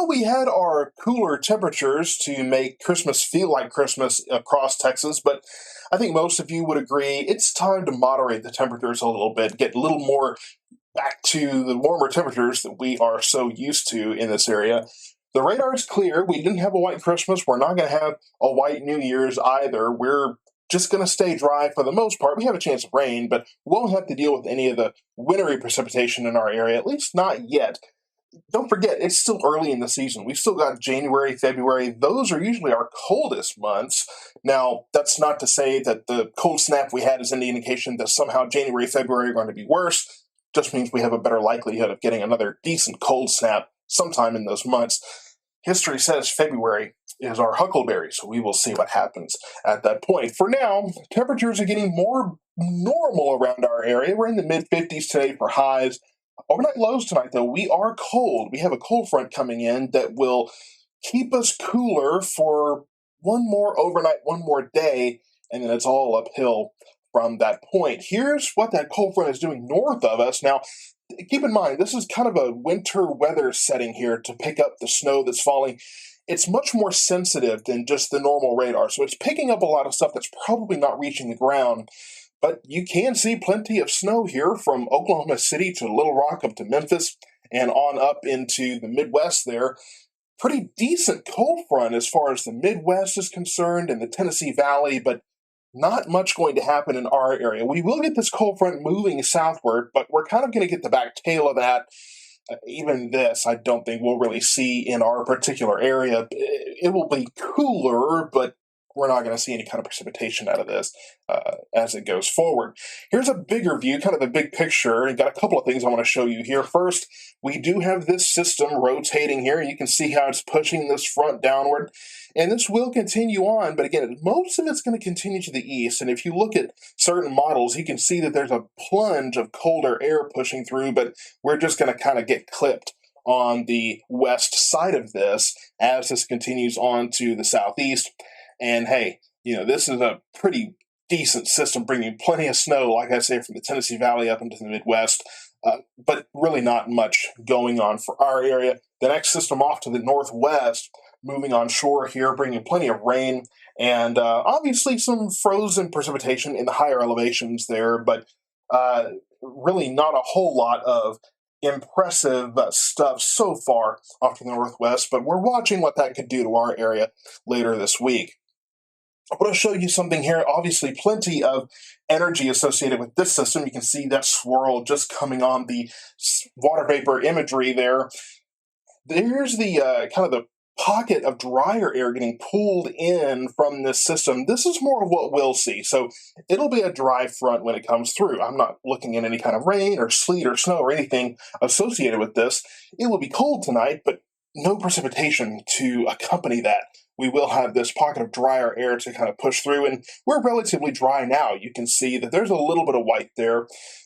Well, we had our cooler temperatures to make Christmas feel like Christmas across Texas, but I think most of you would agree it's time to moderate the temperatures a little bit, get a little more back to the warmer temperatures that we are so used to in this area. The radar is clear. We didn't have a white Christmas. We're not going to have a white New Year's either. We're just going to stay dry for the most part. We have a chance of rain, but we won't have to deal with any of the wintry precipitation in our area, at least not yet. Don't forget, it's still early in the season. We've still got January, February. Those are usually our coldest months. Now, that's not to say that the cold snap we had is any indication that somehow January, February are going to be worse. Just means we have a better likelihood of getting another decent cold snap sometime in those months. History says February is our huckleberry, so we will see what happens at that point. For now, temperatures are getting more normal around our area. We're in the mid-50s today for highs. Overnight lows tonight, though, we are cold. We have a cold front coming in that will keep us cooler for one more overnight, one more day, and then it's all uphill from that point. Here's what that cold front is doing north of us. Now, keep in mind, this is kind of a winter weather setting here to pick up the snow that's falling. It's much more sensitive than just the normal radar, so it's picking up a lot of stuff that's probably not reaching the ground. But you can see plenty of snow here from Oklahoma City to Little Rock up to Memphis and on up into the Midwest there. Pretty decent cold front as far as the Midwest is concerned and the Tennessee Valley, but not much going to happen in our area. We will get this cold front moving southward, but we're kind of going to get the back tail of that. Even this, I don't think we'll really see in our particular area. It will be cooler, but we're not going to see any kind of precipitation out of this as it goes forward. Here's a bigger view, kind of the big picture, and got a couple of things I want to show you here. First, we do have this system rotating here. You can see how it's pushing this front downward, and this will continue on, but again, most of it's going to continue to the east, and if you look at certain models, you can see that there's a plunge of colder air pushing through, but we're just going to kind of get clipped on the west side of this as this continues on to the southeast. And hey, this is a pretty decent system, bringing plenty of snow, like I say, from the Tennessee Valley up into the Midwest, but really not much going on for our area. The next system off to the northwest, moving on shore here, bringing plenty of rain and obviously some frozen precipitation in the higher elevations there, but really not a whole lot of impressive stuff so far off to the northwest, but we're watching what that could do to our area later this week. I want to show you something here. Obviously, plenty of energy associated with this system. You can see that swirl just coming on the water vapor imagery there. There's the kind of the pocket of drier air getting pulled in from this system. This is more of what we'll see. So it'll be a dry front when it comes through. I'm not looking at any kind of rain or sleet or snow or anything associated with this. It will be cold tonight, but no precipitation to accompany that. We will have this pocket of drier air to kind of push through, and we're relatively dry now. You can see that there's a little bit of white there,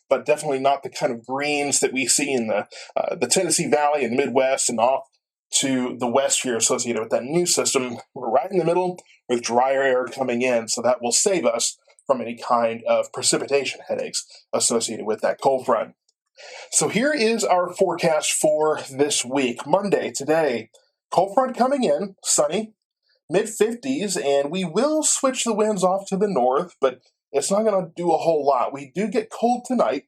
but definitely not the kind of greens that we see in the Tennessee Valley and the Midwest and off to the west here associated with that new system. We're right in the middle with drier air coming in, so that will save us from any kind of precipitation headaches associated with that cold front. So here is our forecast for this week. Monday, today, cold front coming in, sunny, mid-50s, and we will switch the winds off to the north, but it's not going to do a whole lot. We do get cold tonight.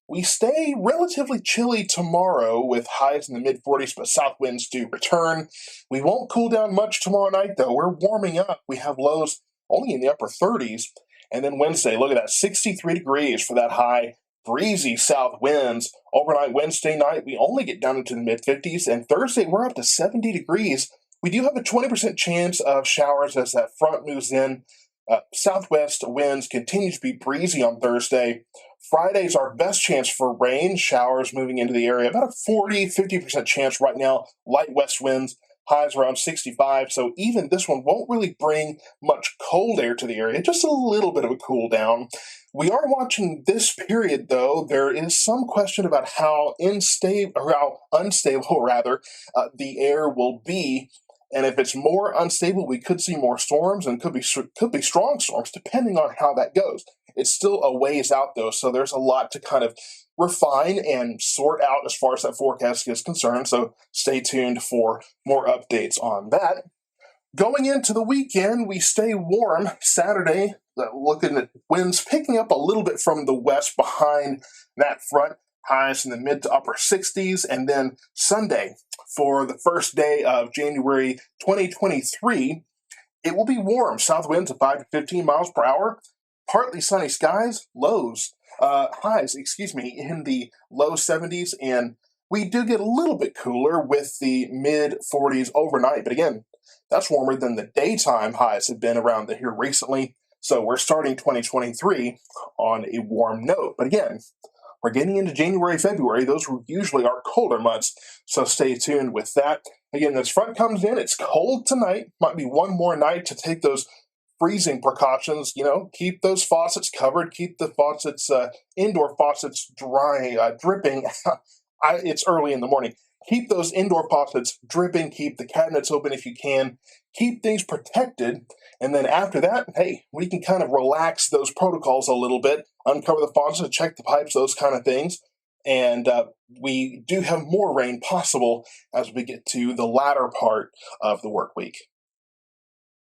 We stay relatively chilly tomorrow with highs in the mid-40s, but south winds do return. We won't cool down much tomorrow night, though. We're warming up. We have lows only in the upper 30s. And then Wednesday, look at that, 63 degrees for that high, breezy south winds. Overnight Wednesday night, we only get down into the mid-50s, and Thursday, we're up to 70 degrees. We do have a 20% chance of showers as that front moves in. Southwest winds continue to be breezy on Thursday. Friday's our best chance for rain, showers moving into the area. About a 40-50% chance right now. Light west winds, highs around 65. So even this one won't really bring much cold air to the area, just a little bit of a cool down. We are watching this period, though. There is some question about how unstable the air will be. And if it's more unstable, we could see more storms and could be strong storms, depending on how that goes. It's still a ways out, though, so there's a lot to kind of refine and sort out as far as that forecast is concerned. So stay tuned for more updates on that. Going into the weekend, we stay warm. Saturday, looking at winds picking up a little bit from the west behind that front, highs in the mid to upper 60s. And then Sunday, for the first day of January 2023, it will be warm. South winds of 5 to 15 miles per hour. Partly sunny skies, highs, in the low 70s. And we do get a little bit cooler with the mid 40s overnight. But again, that's warmer than the daytime highs have been around here recently. So we're starting 2023 on a warm note. But again, we're getting into January, February. Those usually are colder months. So stay tuned with that. Again, this front comes in. It's cold tonight. Might be one more night to take those freezing precautions. Keep those faucets covered. Keep the faucets, indoor faucets dry, dripping. It's early in the morning. Keep those indoor faucets dripping. Keep the cabinets open if you can. Keep things protected. And then after that, hey, we can kind of relax those protocols a little bit, uncover the faucets, check the pipes, those kind of things. And we do have more rain possible as we get to the latter part of the work week.